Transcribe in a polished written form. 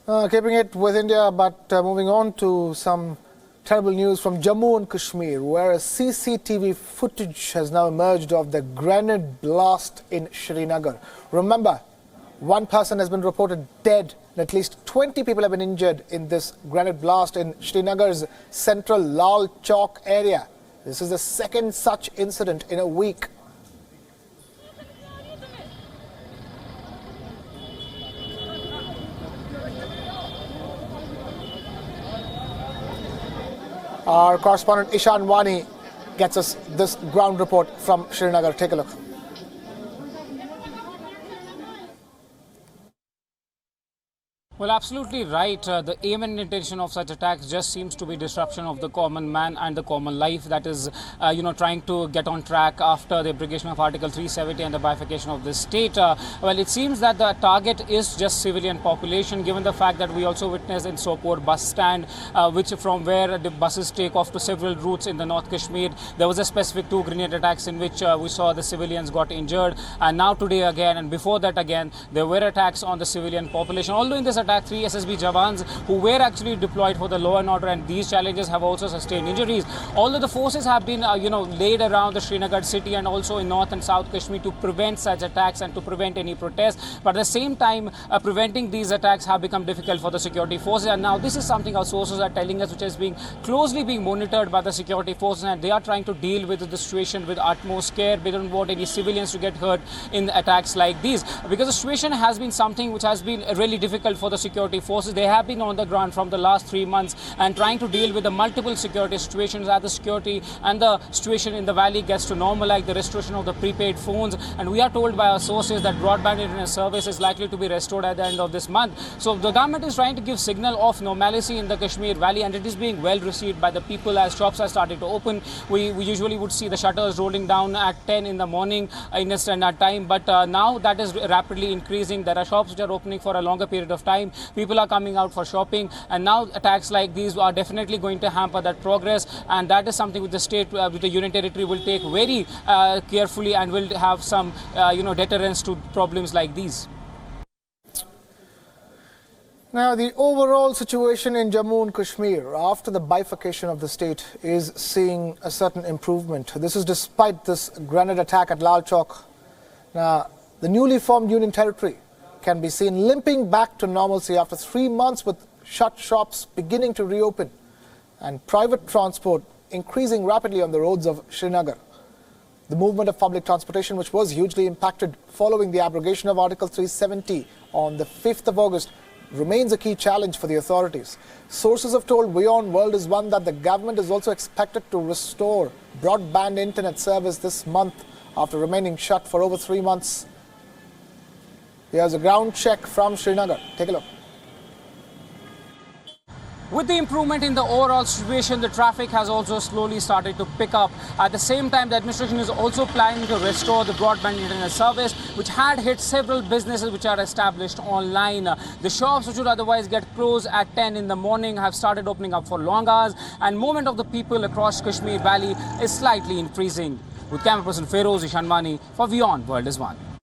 Keeping it with India, but moving on to some terrible news from Jammu and Kashmir, where a CCTV footage has now emerged of the grenade blast in Srinagar. Remember, one person has been reported dead and at least 20 people have been injured in this grenade blast in Srinagar's central Lal Chowk area. This is the second such incident in a week. Our correspondent Ishan Wani gets us this ground report from Srinagar. Take a look. Well, absolutely right. The aim and intention of such attacks just seems to be disruption of the common man and the common life that is, trying to get on track after the abrogation of Article 370 and the bifurcation of the state. Well, it seems that the target is just civilian population, given the fact that we also witnessed in Sopore bus stand, which from where the buses take off to several routes in the North Kashmir. There was a specific 2 grenade attacks in which we saw the civilians got injured. And now today again, and before that again, there were attacks on the civilian population. Although in this attack, 3 SSB Jawans who were actually deployed for the law and order, and these challenges have also sustained injuries. Although the forces have been, laid around the Srinagar city and also in North and South Kashmir to prevent such attacks and to prevent any protests. But at the same time, preventing these attacks have become difficult for the security forces. And now this is something our sources are telling us, which is being closely being monitored by the security forces, and they are trying to deal with the situation with utmost care. They don't want any civilians to get hurt in attacks like these, because the situation has been something which has been really difficult for the security forces. They have been on the ground from the last 3 months and trying to deal with the multiple security situations as the security and the situation in the valley gets to normal, like the restoration of the prepaid phones. And we are told by our sources that broadband internet service is likely to be restored at the end of this month. So the government is trying to give signal of normalcy in the Kashmir valley, and it is being well received by the people as shops are starting to open. We usually would see the shutters rolling down at 10 in the morning in a standard time, but now that is rapidly increasing. There are shops which are opening for a longer period of time. People are coming out for shopping, and now attacks like these are definitely going to hamper that progress, and that is something which the state, with the Union Territory, will take very carefully and will have some, deterrence to problems like these. Now, the overall situation in Jammu and Kashmir after the bifurcation of the state is seeing a certain improvement. This is despite this grenade attack at Lal Chowk. Now, the newly formed Union Territory can be seen limping back to normalcy after 3 months, with shut shops beginning to reopen and private transport increasing rapidly on the roads of Srinagar. The movement of public transportation, which was hugely impacted following the abrogation of Article 370 on the 5th of August, remains a key challenge for the authorities. Sources have told Wion World is One that the government is also expected to restore broadband internet service this month after remaining shut for over 3 months. Here's a ground check from Srinagar. Take a look. With the improvement in the overall situation, the traffic has also slowly started to pick up. At the same time, the administration is also planning to restore the broadband internet service, which had hit several businesses which are established online. The shops which would otherwise get closed at 10 in the morning have started opening up for long hours, and movement of the people across Kashmir Valley is slightly increasing. With camera person Feroz Ishan Wani for Wion World is One.